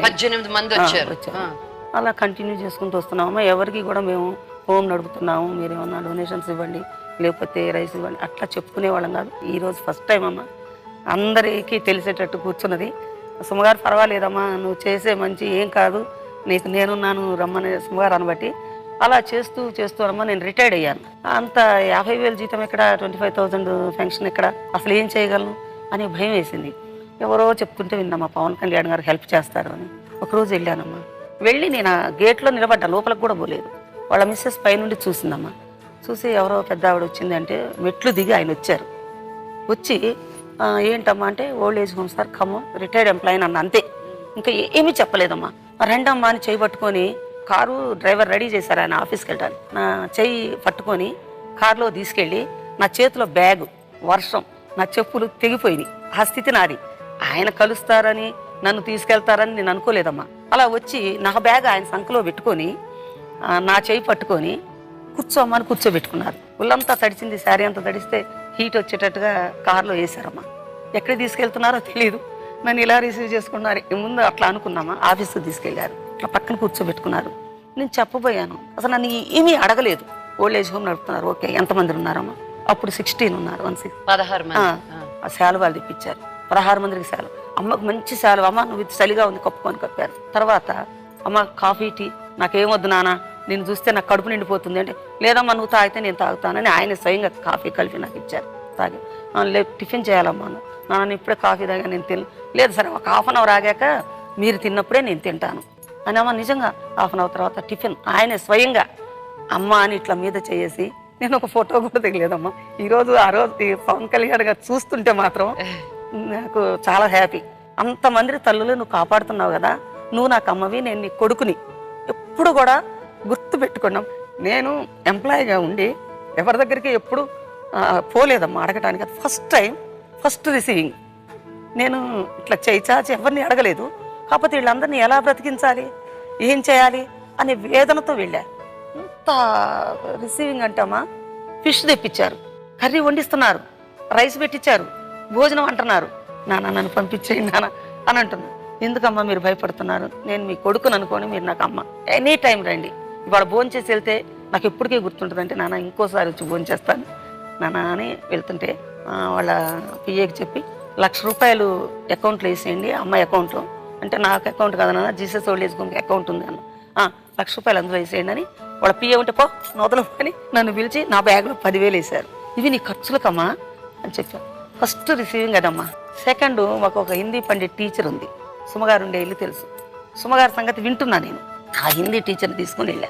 18 మంది వచ్చారు. అలా కంటిన్యూ చేసుకుంటూ వస్తున్నామమ్మా. ఎవరికి కూడా మేము హోమ్ నడుపుతున్నాము, మీరు ఏమన్నా డొనేషన్స్ ఇవ్వండి, లేకపోతే రైస్ ఇవ్వండి అట్లా చెప్పుకునేవాళ్ళం కాదు. ఈరోజు ఫస్ట్ టైం అమ్మ అందరికీ తెలిసేటట్టు కూర్చున్నది. సుమగారు పర్వాలేదమ్మా, నువ్వు చేసే మంచి ఏం కాదు, నీకు నేనున్నాను రమ్మని సుమగారు అనబట్టి అలా చేస్తూ చేస్తూ అమ్మా నేను రిటైర్డ్ అయ్యాను. అంత 50,000 జీతం ఎక్కడ, 25,000 పెన్షన్ ఎక్కడ, అసలు ఏం చేయగలను అని భయం వేసింది. ఎవరో చెప్తుంటే విన్నామా పవన్ కళ్యాణ్ గారు హెల్ప్ చేస్తారు అని. ఒకరోజు వెళ్ళానమ్మా. వెళ్ళి నేను ఆ గేట్లో నిలబడ్డా, లోపలికి కూడా పోలేదు. వాళ్ళ మిస్సెస్ పైనుండి చూసిందమ్మా. చూసి ఎవరో పెద్ద ఆవిడ వచ్చింది అంటే మెట్లు దిగి ఆయన వచ్చారు. వచ్చి ఏంటమ్మా అంటే ఓల్డ్ ఏజ్ హోమ్ సార్ కమ్మ రిటైర్డ్ ఎంప్లాయీ అన్న, అంతే, ఇంకా ఏమీ చెప్పలేదమ్మా. రెండమ్మా అని చెయ్యి పట్టుకొని కారు డ్రైవర్ రెడీ చేశారు ఆయన ఆఫీస్కి వెళ్ళడానికి. నా చెయ్యి పట్టుకొని కారులో తీసుకెళ్ళి నా చేతిలో బ్యాగు, వర్షం, నా చెప్పులు తెగిపోయినాయి. ఆ స్థితి నాది. ఆయన కలుస్తారని నన్ను తీసుకెళ్తారని నేను అనుకోలేదమ్మా. అలా వచ్చి నా బ్యాగ్ ఆయన సంఖలో పెట్టుకొని నా చెయ్యి పట్టుకొని కూర్చోమ్మని కూర్చోబెట్టుకున్నారు. ఒళ్ళంతా తడిచింది, శారీ అంతా తడిస్తే హీట్ వచ్చేటట్టుగా కారులో వేశారమ్మా. ఎక్కడికి తీసుకెళ్తున్నారో తెలియదు. నన్ను ఇలా రిసీవ్ చేసుకున్నారు. ముందు అట్లా అనుకున్నామా, ఆఫీస్కి తీసుకెళ్లారు. అట్లా పక్కన కూర్చోబెట్టుకున్నారు. నేను చెప్పబోయాను, అసలు నన్ను ఏమీ అడగలేదు. ఓల్డ్ ఏజ్ హోమ్ నడుపుతున్నారు, ఓకే, ఎంతమంది ఉన్నారమ్మా? అప్పుడు 16 ఉన్నారు. 16 మంది. ఆ శాలువాలు తెప్పించారు. 16 మందికి శాలువ. అమ్మకు మంచి శాలువ, అమ్మ నువ్వు చలిగా ఉంది కప్పుకొని కప్పారు. తర్వాత అమ్మ కాఫీ టీ నాకేమొద్దు నాన్న, నేను చూస్తే నాకు కడుపు నిండిపోతుంది అంటే, లేదమ్మా నువ్వు తాగితే నేను తాగుతానని ఆయన స్వయంగా కాఫీ కలిపి నాకు ఇచ్చారు. తాగి లేదు టిఫిన్ చేయాలమ్మా, నాన్న ఇప్పుడే కాఫీ తాగా నేను లేదు సరే ఒక హాఫ్ అన్ అవర్ ఆగాక మీరు తిన్నప్పుడే నేను తింటాను అని. అమ్మ నిజంగా హాఫ్ అన్ అవర్ తర్వాత టిఫిన్ ఆయన స్వయంగా అమ్మ అని ఇట్లా మీద చేసి, నేను ఒక ఫోటో కూడా దిగలేదమ్మా. ఈరోజు ఆ రోజు పవన్ కళ్యాణ్ గారు చూస్తుంటే మాత్రం నాకు చాలా హ్యాపీ. అంతమంది తల్లులు నువ్వు కాపాడుతున్నావు కదా, నువ్వు నాకు అమ్మవి, నేను నీ కొడుకుని ఎప్పుడు కూడా గుర్తు పెట్టుకున్నాం. నేను ఎంప్లాయీగా ఉండి ఎవరి దగ్గరికి ఎప్పుడు పోలేదమ్మా అడగటానికి. అది ఫస్ట్ టైం, ఫస్ట్ రిసీవింగ్. నేను ఇట్లా చాచి ఎవరిని అడగలేదు. కాకపోతే వీళ్ళందరినీ ఎలా బ్రతికించాలి, ఏం చేయాలి అనే వేదనతో వెళ్ళా. అంత రిసీవింగ్ అంటమ్మా. ఫిష్ తెప్పించారు, కర్రీ వండిస్తున్నారు, రైస్ పెట్టించారు, భోజనం అంటున్నారు. నాన్న నన్ను పంపించేయండి నాన్న అని అంటున్నారు. ఎందుకమ్మా మీరు భయపడుతున్నారు, నేను మీ కొడుకుని అనుకోని మీరు నాకు అమ్మ, ఎనీ టైం రండి, ఇవాళ భోజనం చేసి వెళ్తే నాకు ఎప్పటికీ గుర్తుంటుంది అంటే, నాన్న ఇంకోసారి వచ్చి భోజనం చేస్తాను నాన్న అని వెళ్తుంటే వాళ్ళ పిఏకి చెప్పి 1,00,000 రూపాయలు అకౌంట్లో వేసేయండి అమ్మాయి అకౌంట్లో అంటే, నాకు అకౌంట్ కదా నాన్న, జీసస్ ఓల్డ్ ఏజ్ హోమ్కి అకౌంట్ ఉంది అన్న. 1,00,000 రూపాయలు అందులో వేసేయండి అని వాళ్ళ పిఏ ఉంటే పో నోదలు అని నన్ను పిలిచి నా బ్యాగ్లో 10,000 వేశారు. ఇవి నీ ఖర్చులకమ్మా అని చెప్పాను. First receiving అదమ్మా. సెకండ్, మాకు ఒక హిందీ పండిట్ టీచర్ ఉంది, సుమగారు ఉండే ఇల్లు తెలుసు. సుమగారి సంగతి వింటున్నా నేను. ఆ హిందీ టీచర్ని తీసుకుని వెళ్ళా.